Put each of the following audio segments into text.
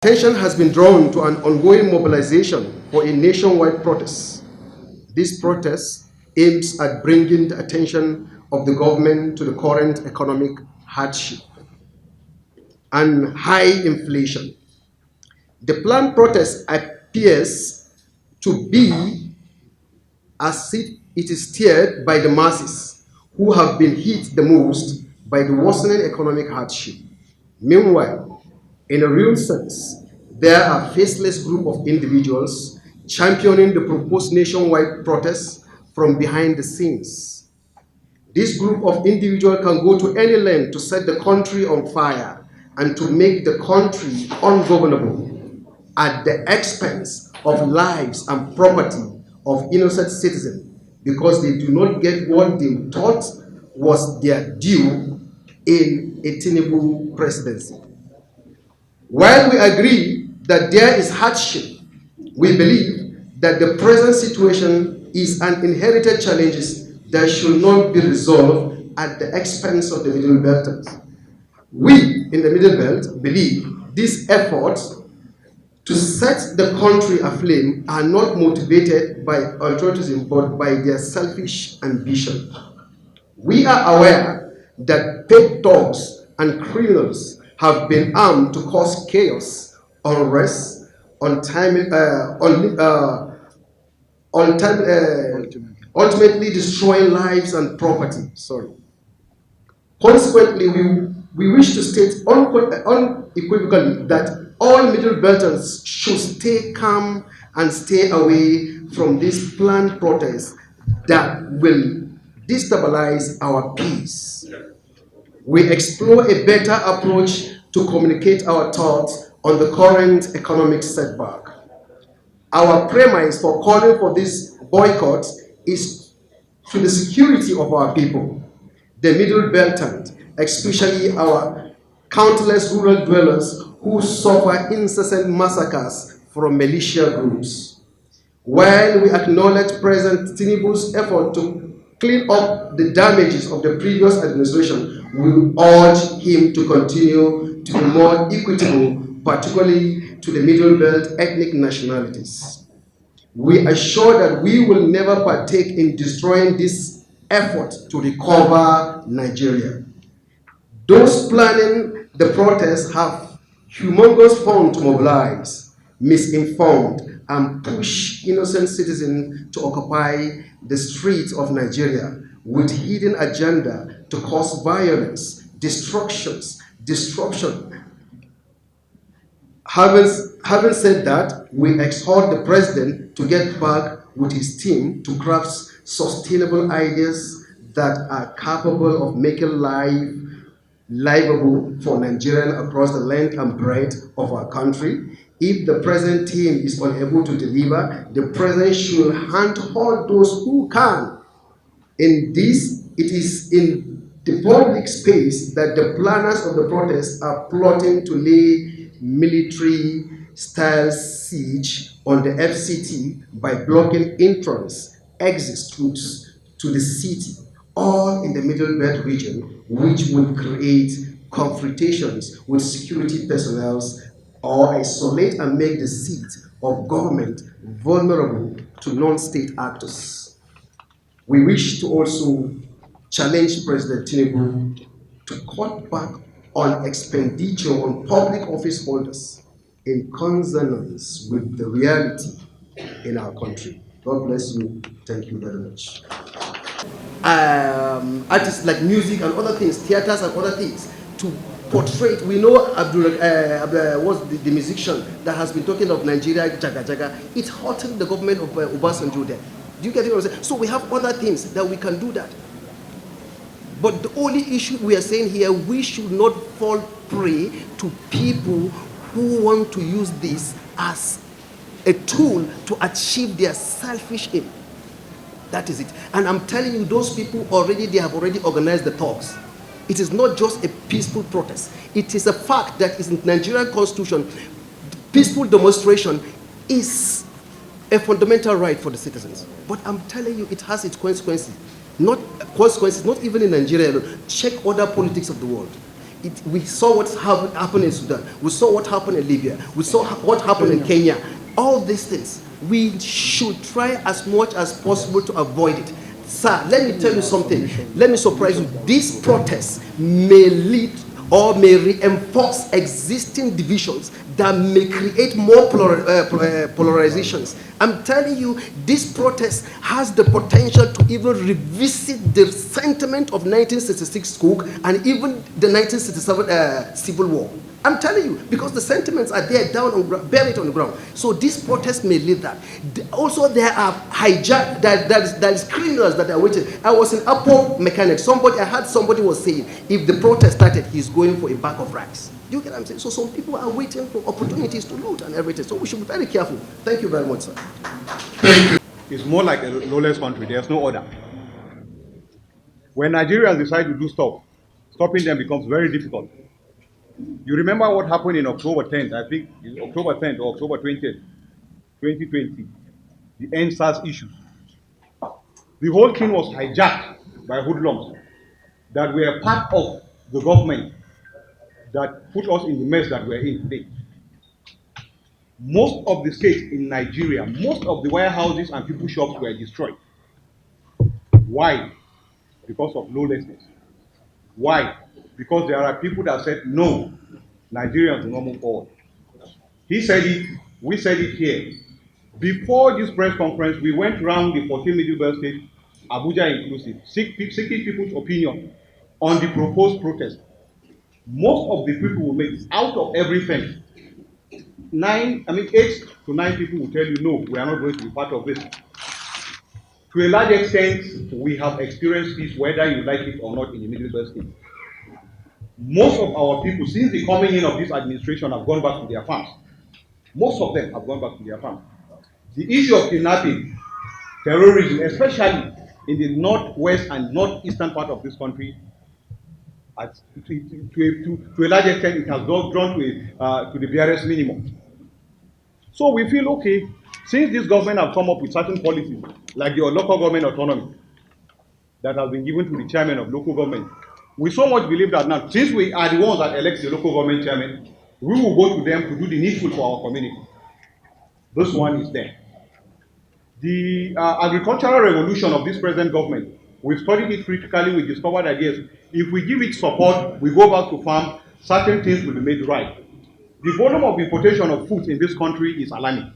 Attention has been drawn to an ongoing mobilization for a nationwide protest. This protest aims at bringing the attention of the government to the current economic hardship and high inflation. The planned protest appears to be as if it is steered by the masses who have been hit the most by the worsening economic hardship. Meanwhile, in a real sense, there are faceless group of individuals championing the proposed nationwide protest from behind the scenes. This group of individuals can go to any length to set the country on fire and to make the country ungovernable at the expense of lives and property of innocent citizens because they do not get what they thought was their due in a Tinubu presidency. While we agree that there is hardship, we believe that the present situation is an inherited challenge that should not be resolved at the expense of the Middle Belters. We in the Middle Belt believe these efforts to set the country aflame are not motivated by altruism but by their selfish ambition. We are aware that paid thugs and criminals have been armed to cause chaos, unrest, ultimately destroying lives and property. Sorry. Consequently, we wish to state unequivocally that all Middle Belters should stay calm and stay away from this planned protest that will destabilize our peace. We explore a better approach to communicate our thoughts on the current economic setback. Our premise for calling for this boycott is to the security of our people, the Middle Beltland, especially our countless rural dwellers who suffer incessant massacres from militia groups. While we acknowledge President Tinubu's effort to clean up the damages of the previous administration, we urge him to continue to be more equitable, particularly to the Middle Belt ethnic nationalities. We assure that we will never partake in destroying this effort to recover Nigeria. Those planning the protest have humongous funds to mobilize, misinformed, and push innocent citizens to occupy the streets of Nigeria with hidden agenda to cause violence, disruption. Having said that, we exhort the president to get back with his team to craft sustainable ideas that are capable of making life livable for Nigerians across the length and breadth of our country. If the present team is unable to deliver, the president should handhold those who can. In this, it is in the public space that the planners of the protest are plotting to lay military-style siege on the FCT by blocking entrance, exit routes to the city, all in the Middle Belt region, which would create confrontations with security personnel or isolate and make the seat of government vulnerable to non-state actors. We wish to also challenge President Tinubu to cut back on expenditure on public office holders in consonance with the reality in our country. God bless you. Thank you very much. Artists like music and other things, theaters and other things, to portray it. We know what's the musician that has been talking of Nigeria, Jaga Jaga. It hurting the government of Obasanjo there. Do you get what I'm saying? So we have other things that we can do that. But the only issue we are saying here, we should not fall prey to people who want to use this as a tool to achieve their selfish aim. That is it. And I'm telling you, those people they have already organized the talks. It is not just a peaceful protest. It is a fact that is in the Nigerian constitution, peaceful demonstration is a fundamental right for the citizens. But I'm telling you, it has its consequences. Not even in Nigeria alone. Check other politics of the world. We saw what happened in Sudan. We saw what happened in Libya. We saw what happened in Kenya. All these things, we should try as much as possible to avoid it. Sir, let me tell you something. Let me surprise you. These protests may lead or may reinforce existing divisions that may create more polarizations. I'm telling you, this protest has the potential to even revisit the sentiment of 1966 coup and even the 1967 Civil War. I'm telling you, because the sentiments are there down on buried on the ground. So this protest may lead that. Also, there are hijack that is criminals that are waiting. I was in Apple Mechanics. I heard somebody was saying, if the protest started, he's going for a bag of rice. You get what I'm saying? So some people are waiting for opportunities to loot and everything. So we should be very careful. Thank you very much, sir. It's more like a lawless country. There's no order. When Nigerians decide to do stuff, stopping them becomes very difficult. You remember what happened in October 10th, I think October 10th or October 20th, 2020, the NSAS issues. The whole thing was hijacked by hoodlums that were part of the government that put us in the mess that we're in today. Most of the states in Nigeria, most of the warehouses and people shops were destroyed. Why? Because of lawlessness. Why? Because there are people that said, no, Nigerians do not move forward. He said it, we said it here. Before this press conference, we went around the 14 Middle Belt states, Abuja inclusive, seeking people's opinion on the proposed protest. Most of the people will make, out of everything, 8 to 9 people will tell you, no, we are not going to be part of this. To a large extent, we have experienced this, whether you like it or not, in the Middle Belt states. Most of our people, since the coming in of this administration, have gone back to their farms. Most of them have gone back to their farms. The issue of kidnapping, terrorism, especially in the northwest and northeastern part of this country, to a large extent, it has drawn to the barest minimum. So we feel, okay, since this government have come up with certain policies, like your local government autonomy, that has been given to the chairman of local government, we so much believe that now, since we are the ones that elect the local government chairman, we will go to them to do the needful for our community. This one is there. The agricultural revolution of this present government, we've studied it critically, we discovered that yes, if we give it support, we go back to farm, certain things will be made right. The volume of importation of food in this country is alarming.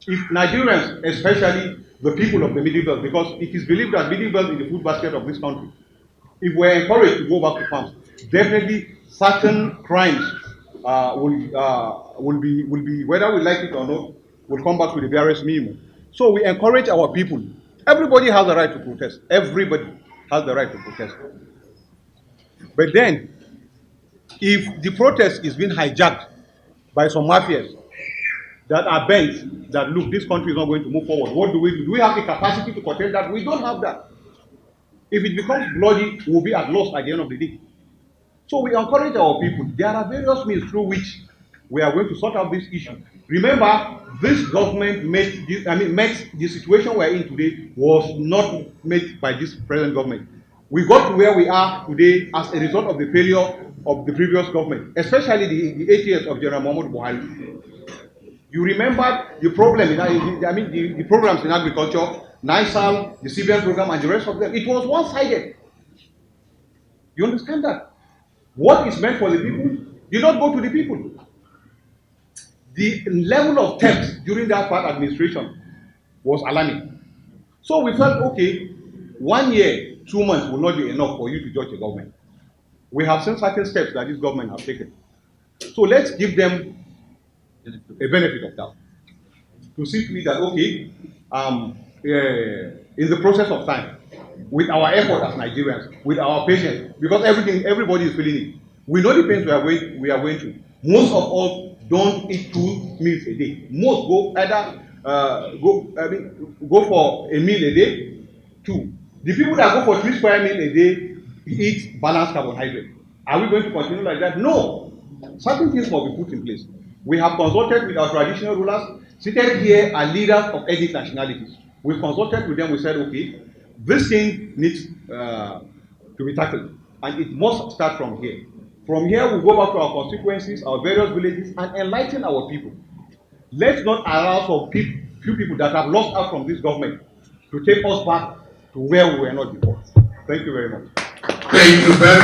If Nigerians, especially the people of the Middle Belt, because it is believed that Middle Belt is the food basket of this country, if we're encouraged to go back to farms, definitely certain crimes will be, whether we like it or not, will come back to the barest minimum. So we encourage our people. Everybody has the right to protest. Everybody has the right to protest. But then, if the protest is being hijacked by some mafias that are bent, that look, this country is not going to move forward, what do we do? Do we have the capacity to curtail that? We don't have that. If it becomes bloody, we'll be at loss at the end of the day. So we encourage our people. There are various means through which we are going to sort out this issue. Remember, this government made the situation we are in today was not made by this present government. We got to where we are today as a result of the failure of the previous government, especially the 8 years of General Muhammadu Buhari. You remember the problem, the programs in agriculture, NISAL, the CBN program, and the rest of them. It was one-sided. You understand that? What is meant for the people did not go to the people. The level of theft during that part administration was alarming. So we felt, okay, 1 year, 2 months will not be enough for you to judge a government. We have seen certain steps that this government has taken. So let's give them a benefit of doubt. To see to it that, okay, in the process of time, with our effort as Nigerians, with our patience, because everybody is feeling it. We know the pains we are going through. Most of us don't eat 2 meals a day. Most go either go for a meal a day, 2. The people that go for 3 square meals a day eat balanced carbohydrate. Are we going to continue like that? No. Certain things must be put in place. We have consulted with our traditional rulers. Seated here are leaders of ethnic nationalities. We consulted with them. We said, okay, this thing needs to be tackled, and it must start from here. From here, we'll go back to our constituencies, our various villages, and enlighten our people. Let's not allow some few people that have lost out from this government to take us back to where we were not before. Thank you very much. Thank you very much.